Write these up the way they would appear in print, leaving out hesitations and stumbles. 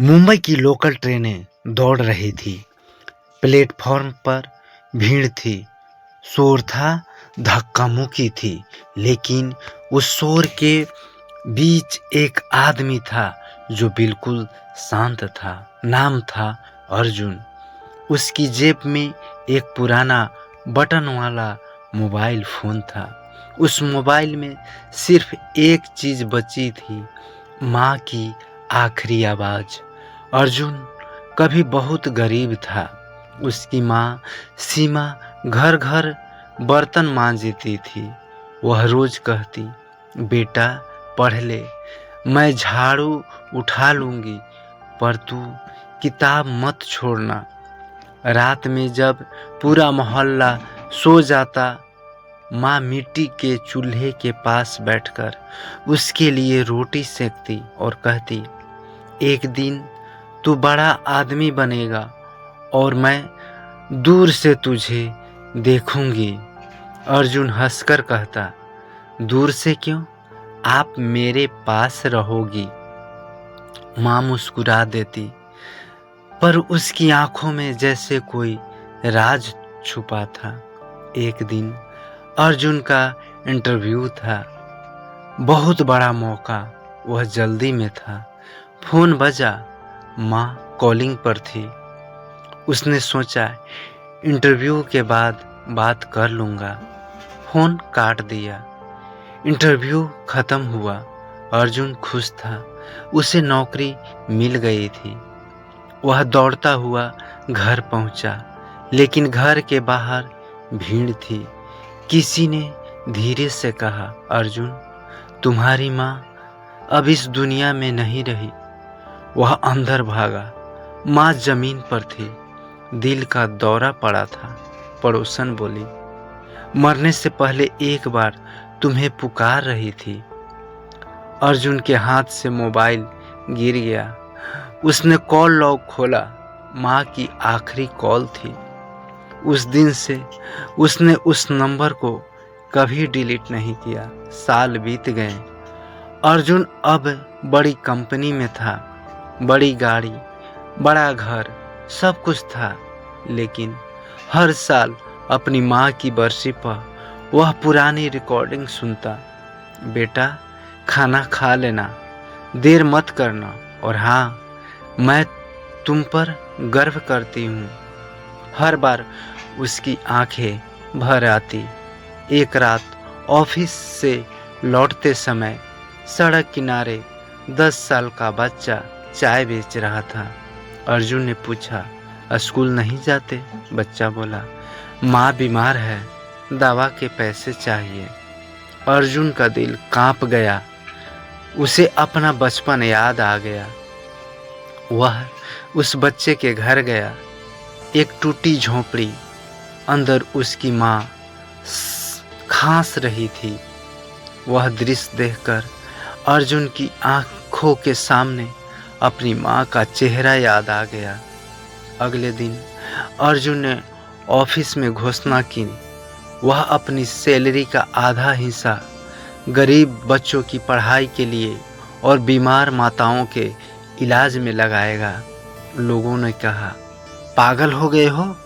मुंबई की लोकल ट्रेनें दौड़ रही थी। प्लेटफॉर्म पर भीड़ थी, शोर था, धक्का-मुक्की थी, लेकिन उस शोर के बीच एक आदमी था जो बिल्कुल शांत था। नाम था अर्जुन। उसकी जेब में एक पुराना बटन वाला मोबाइल फ़ोन था। उस मोबाइल में सिर्फ एक चीज़ बची थी, माँ की आखिरी आवाज़। अर्जुन कभी बहुत गरीब था। उसकी माँ सीमा घर घर बर्तन मांजती थी। वह रोज़ कहती, बेटा पढ़ ले, मैं झाड़ू उठा लूँगी, पर तू किताब मत छोड़ना। रात में जब पूरा मोहल्ला सो जाता, माँ मिट्टी के चूल्हे के पास बैठकर उसके लिए रोटी सेकती और कहती, एक दिन तू बड़ा आदमी बनेगा और मैं दूर से तुझे देखूंगी। अर्जुन हंसकर कहता, दूर से क्यों, आप मेरे पास रहोगी। माँ मुस्कुरा देती, पर उसकी आंखों में जैसे कोई राज छुपा था। एक दिन अर्जुन का इंटरव्यू था, बहुत बड़ा मौका, वह जल्दी में था। फोन बजा, माँ कॉलिंग पर थी। उसने सोचा इंटरव्यू के बाद बात कर लूँगा। फ़ोन काट दिया। इंटरव्यू ख़त्म हुआ। अर्जुन खुश था, उसे नौकरी मिल गई थी। वह दौड़ता हुआ घर पहुँचा, लेकिन घर के बाहर भीड़ थी। किसी ने धीरे से कहा, अर्जुन तुम्हारी माँ अब इस दुनिया में नहीं रही। वह अंदर भागा। माँ जमीन पर थी, दिल का दौरा पड़ा था। पड़ोसन बोली, मरने से पहले एक बार तुम्हें पुकार रही थी। अर्जुन के हाथ से मोबाइल गिर गया। उसने कॉल लॉग खोला, माँ की आखिरी कॉल थी। उस दिन से उसने उस नंबर को कभी डिलीट नहीं किया। साल बीत गए। अर्जुन अब बड़ी कंपनी में था, बड़ी गाड़ी, बड़ा घर, सब कुछ था, लेकिन हर साल अपनी माँ की बरसी पर वह पुरानी रिकॉर्डिंग सुनता। बेटा खाना खा लेना, देर मत करना, और हाँ, मैं तुम पर गर्व करती हूँ। हर बार उसकी आंखें भर आती। एक रात ऑफिस से लौटते समय सड़क किनारे 10 साल का बच्चा चाय बेच रहा था। अर्जुन ने पूछा, स्कूल नहीं जाते? बच्चा बोला, माँ बीमार है, दवा के पैसे चाहिए। अर्जुन का दिल कांप गया। उसे अपना बचपन याद आ गया। वह उस बच्चे के घर गया। एक टूटी झोंपड़ी, अंदर उसकी माँ खांस रही थी। वह दृश्य देखकर अर्जुन की आंखों के सामने अपनी माँ का चेहरा याद आ गया। अगले दिन अर्जुन ने ऑफिस में घोषणा की, वह अपनी सैलरी का आधा हिस्सा गरीब बच्चों की पढ़ाई के लिए और बीमार माताओं के इलाज में लगाएगा। लोगों ने कहा, पागल हो गए हो?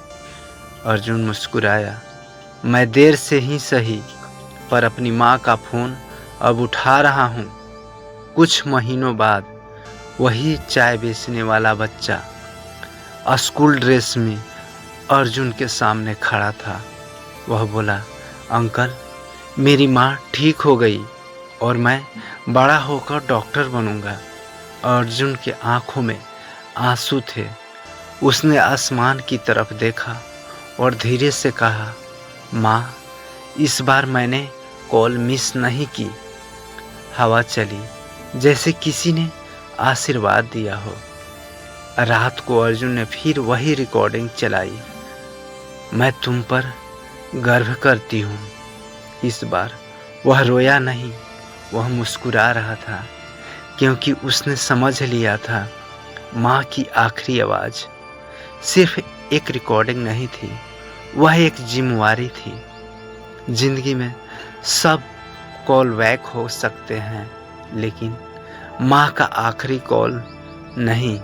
अर्जुन मुस्कुराया, मैं देर से ही सही, पर अपनी माँ का फ़ोन अब उठा रहा हूँ। कुछ महीनों बाद वही चाय बेचने वाला बच्चा स्कूल ड्रेस में अर्जुन के सामने खड़ा था। वह बोला, अंकल मेरी माँ ठीक हो गई और मैं बड़ा होकर डॉक्टर बनूंगा। अर्जुन के आंखों में आंसू थे। उसने आसमान की तरफ देखा और धीरे से कहा, माँ इस बार मैंने कॉल मिस नहीं की। हवा चली, जैसे किसी ने आशीर्वाद दिया हो। रात को अर्जुन ने फिर वही रिकॉर्डिंग चलाई, मैं तुम पर गर्व करती हूँ। इस बार वह रोया नहीं, वह मुस्कुरा रहा था, क्योंकि उसने समझ लिया था माँ की आखिरी आवाज़ सिर्फ एक रिकॉर्डिंग नहीं थी, वह एक जिम्मेवारी थी। जिंदगी में सब कॉल बैक हो सकते हैं, लेकिन माँ का आखिरी कॉल नहीं।